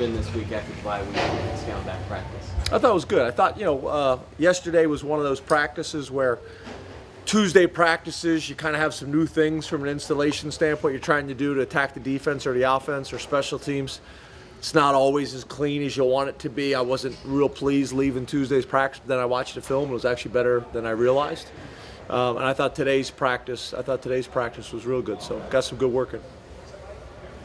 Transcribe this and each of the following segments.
been this week after the bye week and scaling back practice? I thought it was good. I thought, yesterday was one of those practices where Tuesday practices, you kind of have some new things from an installation standpoint you're trying to do to attack the defense or the offense or special teams. It's not always as clean as you want it to be. I wasn't real pleased leaving Tuesday's practice, but then I watched the film. It was actually better than I realized. And I thought today's practice was real good. So got some good work in.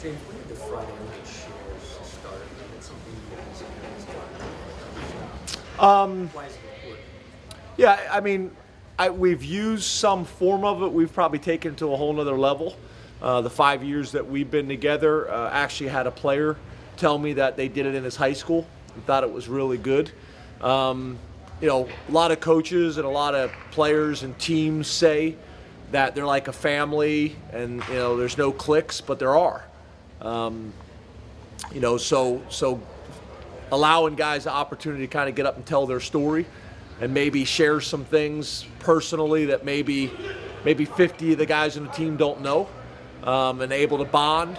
James, when did the Friday night shares start? It's something you guys why is it important? Yeah, I mean, we've used some form of it. We've probably taken it to a whole nother level. The 5 years that we've been together, actually had a player tell me that they did it in his high school and thought it was really good. A lot of coaches and a lot of players and teams say that they're like a family and, there's no cliques, but there are. So allowing guys the opportunity to kind of get up and tell their story and maybe share some things personally that maybe 50 of the guys on the team don't know, and able to bond.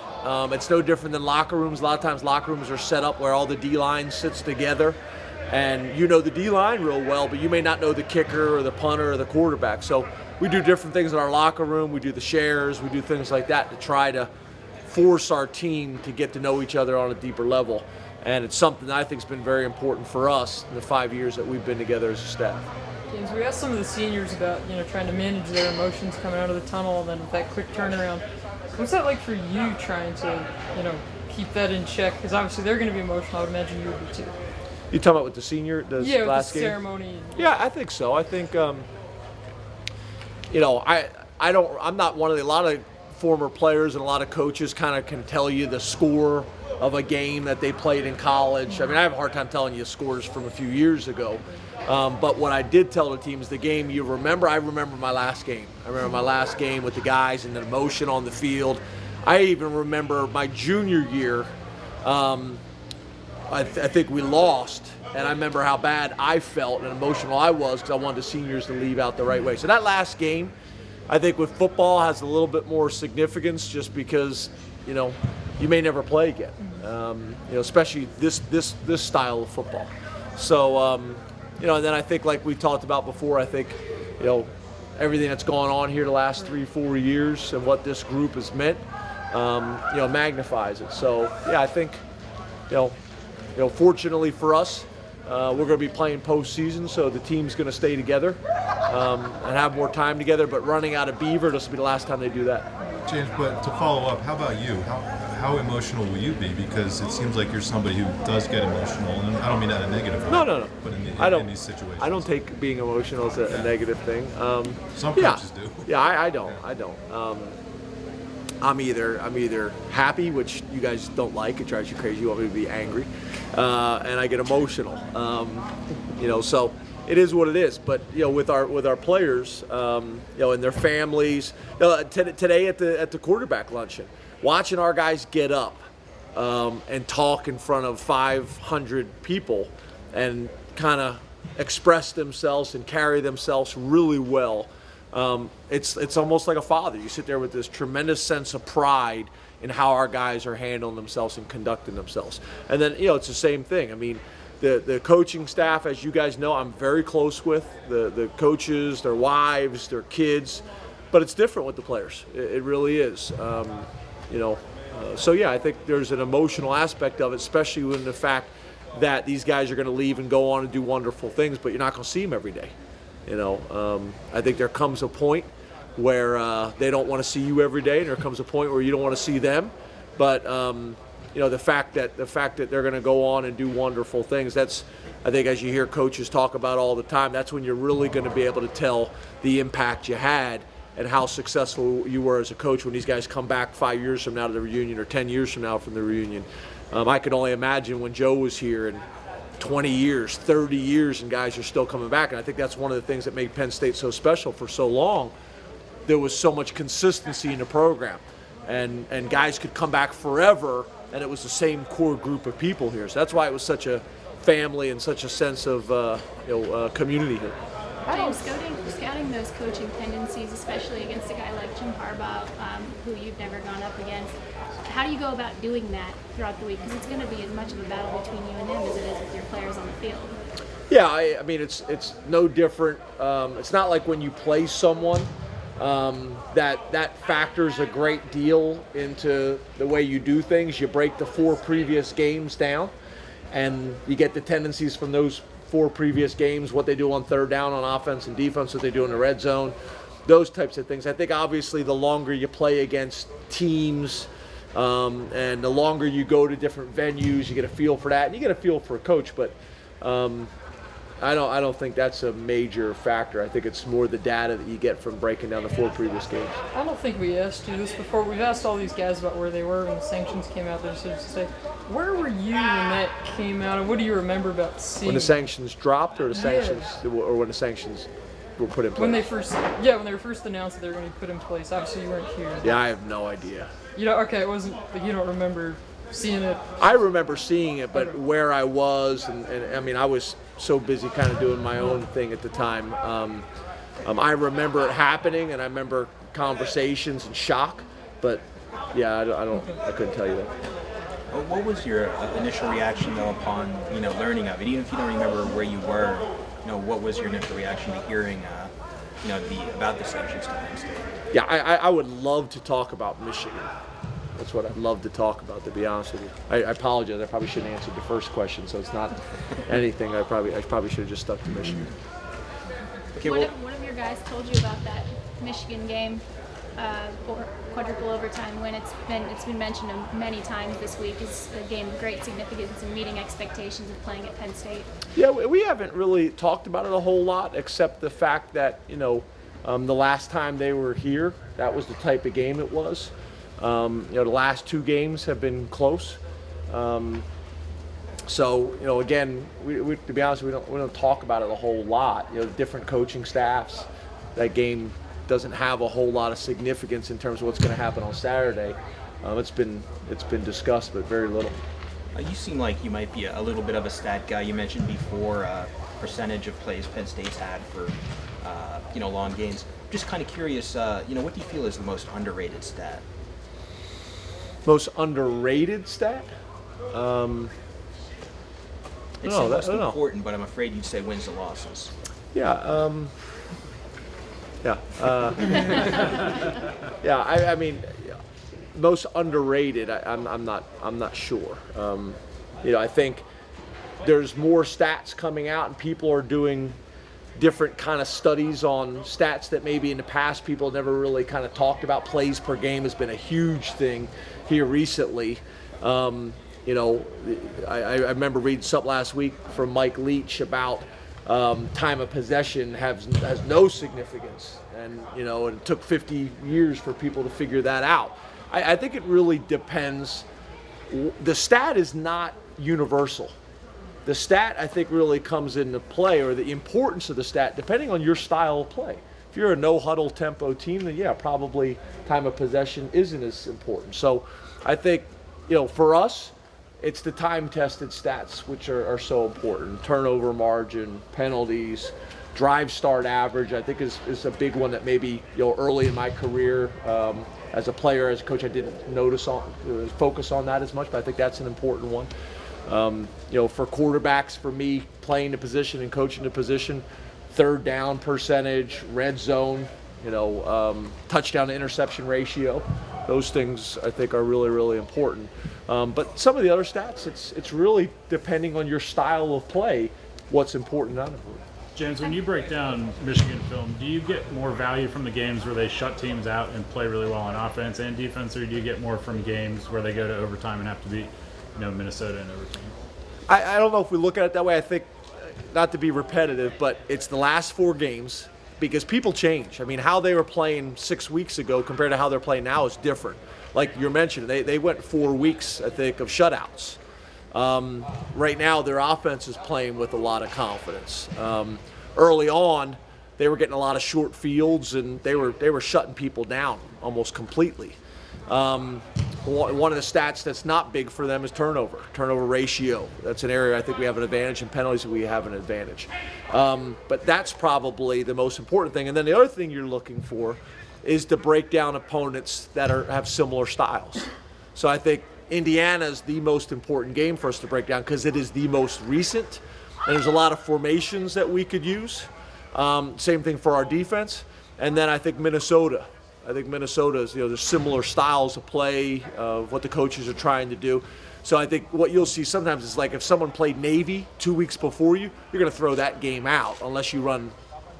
It's no different than locker rooms. A lot of times locker rooms are set up where all the D-line sits together, and you know the D-line real well, but you may not know the kicker or the punter or the quarterback. So we do different things in our locker room. We do the shares. We do things like that to try to force our team to get to know each other on a deeper level. And it's something that I think has been very important for us in the 5 years that we've been together as a staff. James, we asked some of the seniors about, trying to manage their emotions coming out of the tunnel and then with that quick turnaround. What's that like for you trying to, keep that in check? Because obviously they're going to be emotional. I would imagine you would be too. You talking about with the senior, the last with the game? ceremony. Yeah, I think so. I think, I'm not one of a lot of former players and a lot of coaches kind of can tell you the score of a game that they played in college. I mean, I have a hard time telling you scores from a few years ago. But what I did tell the team is the game you remember. I remember my last game. I remember my last game with the guys and the emotion on the field. I even remember my junior year. I think we lost, and I remember how bad I felt and emotional I was because I wanted the seniors to leave out the right way. So that last game, I think with football has a little bit more significance just because, you may never play again, especially this style of football. So, and then I think like we talked about before, I think, everything that's gone on here the last 3-4 years and what this group has meant, magnifies it. So, yeah, I think, fortunately for us, we're going to be playing postseason, so the team's going to stay together and have more time together. But running out of Beaver, this will be the last time they do that. James, but to follow up, how about you? How emotional will you be? Because it seems like you're somebody who does get emotional, and I don't mean that in a negative way. No. But in these situations, I don't take being emotional as a negative thing. Some coaches do. Yeah, I don't. I'm either happy, which you guys don't like. It drives you crazy. You want me to be angry, and I get emotional. So it is what it is. But with our players, and their families. Today at the quarterback luncheon, watching our guys get up and talk in front of 500 people and kind of express themselves and carry themselves really well. It's almost like a father. You sit there with this tremendous sense of pride in how our guys are handling themselves and conducting themselves. And then, it's the same thing. I mean, the coaching staff, as you guys know, I'm very close with the coaches, their wives, their kids, but it's different with the players. It really is. So yeah, I think there's an emotional aspect of it, especially when the fact that these guys are going to leave and go on and do wonderful things, but you're not going to see them every day. I think there comes a point where they don't want to see you every day, and there comes a point where you don't want to see them. But the fact that they're going to go on and do wonderful things, that's, I think, as you hear coaches talk about all the time, that's when you're really going to be able to tell the impact you had and how successful you were as a coach when these guys come back 5 years from now to the reunion or 10 years from now from the reunion. I could only imagine when Joe was here and 20 years, 30 years, and guys are still coming back. And I think that's one of the things that made Penn State so special for so long. There was so much consistency in the program, and guys could come back forever, and it was the same core group of people here. So that's why it was such a family and such a sense of community here. James, scouting those coaching tendencies, especially against a guy like Jim Harbaugh, who you've never gone up against, how do you go about doing that throughout the week? Because it's going to be as much of a battle between you and him as it is with your players on the field. Yeah, I mean, it's no different. It's not like when you play someone that factors a great deal into the way you do things. You break the 4 previous games down, and you get the tendencies from those 4 previous games, what they do on third down on offense and defense, what they do in the red zone, those types of things. I think obviously the longer you play against teams and the longer you go to different venues, you get a feel for that, and you get a feel for a coach. But I don't think that's a major factor. I think it's more the data that you get from breaking down the 4 previous games. I don't think we asked you this before. We've asked all these guys about where they were when the sanctions came out. They're supposed to say, where were you when that came out, and what do you remember about seeing? When the sanctions dropped, or the sanctions, or when the sanctions were put in place? When they were first announced that they were going to be put in place. Obviously, you weren't here. Yeah, I have no idea. You know, okay, it wasn't. But you don't remember seeing it. I remember seeing it, but where I was, and I mean, I was so busy kind of doing my own thing at the time. I remember it happening, and I remember conversations and shock, but yeah, I couldn't tell you that. What was your initial reaction though upon learning of it? Even if you don't remember where you were, what was your initial reaction to hearing about the sanctions to Penn State? Yeah, I would love to talk about Michigan. That's what I'd love to talk about, to be honest with you. I apologize. I probably shouldn't answer the first question, so it's not anything. I probably should have just stuck to Michigan. Okay, One of your guys told you about that Michigan game for quadruple overtime when it's been mentioned many times this week as a game of great significance and meeting expectations of playing at Penn State. Yeah, we haven't really talked about it a whole lot, except the fact that the last time they were here, that was the type of game it was. The last 2 games have been close. So again, we to be honest, we don't talk about it a whole lot. Different coaching staffs. That game doesn't have a whole lot of significance in terms of what's going to happen on Saturday. It's been discussed, but very little. You seem like you might be a little bit of a stat guy. You mentioned before percentage of plays Penn State's had for long gains. Just kind of curious, what do you feel is the most underrated stat? Most underrated stat? It's the most important, but I'm afraid you'd say wins and losses. Yeah. I mean, most underrated. I'm not sure. I think there's more stats coming out, and people are doing different kind of studies on stats that maybe in the past people never really kind of talked about. Plays per game has been a huge thing here recently. I remember reading something last week from Mike Leach about time of possession has no significance, and it took 50 years for people to figure that out. I think it really depends. The stat is not universal. The stat, I think, really comes into play, or the importance of the stat, depending on your style of play. If you're a no-huddle tempo team, then yeah, probably time of possession isn't as important. So I think, for us, it's the time-tested stats which are so important. Turnover margin, penalties, drive start average, I think is a big one that maybe early in my career as a player, as a coach, I didn't focus on that as much, but I think that's an important one. For quarterbacks, for me, playing the position and coaching the position, third down percentage, red zone, touchdown to interception ratio, those things I think are really, really important. But some of the other stats, it's really depending on your style of play, what's important and not important. James, when you break down Michigan film, do you get more value from the games where they shut teams out and play really well on offense and defense, or do you get more from games where they go to overtime and have to beat Minnesota in overtime? I don't know if we look at it that way. I think, not to be repetitive, but it's the last 4 games because people change. I mean, how they were playing 6 weeks ago compared to how they're playing now is different. Like you mentioned, they went 4 weeks, I think, of shutouts. Right now, their offense is playing with a lot of confidence. Early on, they were getting a lot of short fields, and they were shutting people down almost completely. One of the stats that's not big for them is turnover ratio. That's an area I think we have an advantage, and penalties we have an advantage. But that's probably the most important thing. And then the other thing you're looking for is to break down opponents that have similar styles. So I think Indiana is the most important game for us to break down because it is the most recent, and there's a lot of formations that we could use. Same thing for our defense. And then I think Minnesota. I think Minnesota's, there's similar styles of play of what the coaches are trying to do. So I think what you'll see sometimes is like if someone played Navy 2 weeks before you, you're going to throw that game out unless you run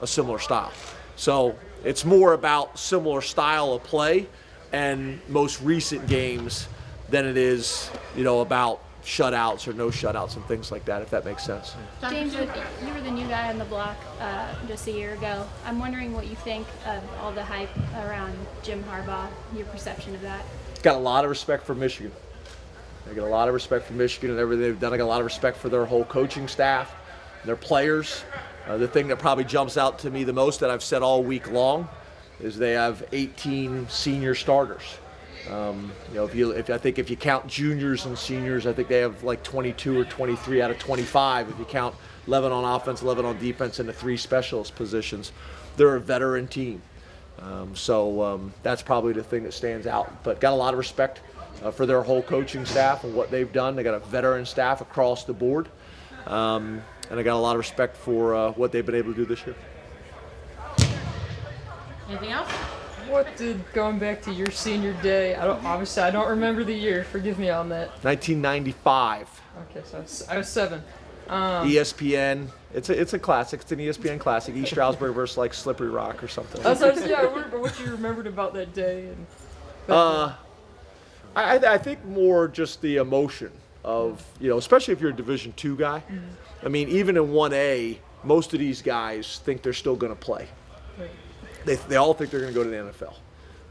a similar style. So it's more about similar style of play and most recent games than it is, about shutouts or no shutouts and things like that, if that makes sense. James, you were the new guy on the block just a year ago. I'm wondering what you think of all the hype around Jim Harbaugh, your perception of that. Got a lot of respect for Michigan. I got a lot of respect for Michigan and everything they've done. I got a lot of respect for their whole coaching staff, their players. The thing that probably jumps out to me the most that I've said all week long is they have 18 senior starters. If you count juniors and seniors, I think they have like 22 or 23 out of 25. If you count 11 on offense, 11 on defense, and the 3 specialist positions, they're a veteran team. That's probably the thing that stands out. But got a lot of respect for their whole coaching staff and what they've done. They got a veteran staff across the board, and I got a lot of respect for what they've been able to do this year. Anything else? What did, going back to your senior day, I don't remember the year, forgive me on that. 1995. Okay, so I was 7. ESPN, it's a classic, it's an ESPN classic, East Stroudsburg versus like Slippery Rock or something. I wonder what you remembered about that day. I think more just the emotion of, especially if you're a Division II guy. Mm-hmm. I mean, even in 1A, most of these guys think they're still going to play. They all think they're going to go to the NFL,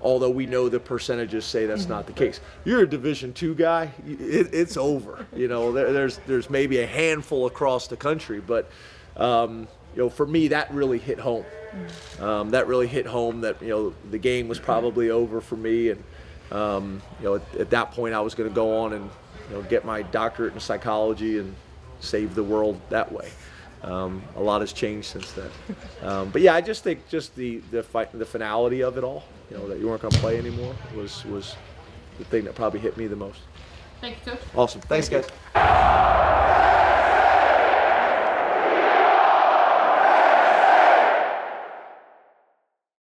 although we know the percentages say that's not the case. You're a Division II guy, it's over. There's maybe a handful across the country, but for me that really hit home. That the game was probably over for me, and at that point I was going to go on and get my doctorate in psychology and save the world that way. A lot has changed since then. But yeah, I just think just the finality of it all, that you weren't going to play anymore was the thing that probably hit me the most. Thank you, Coach. Awesome. Thanks, guys.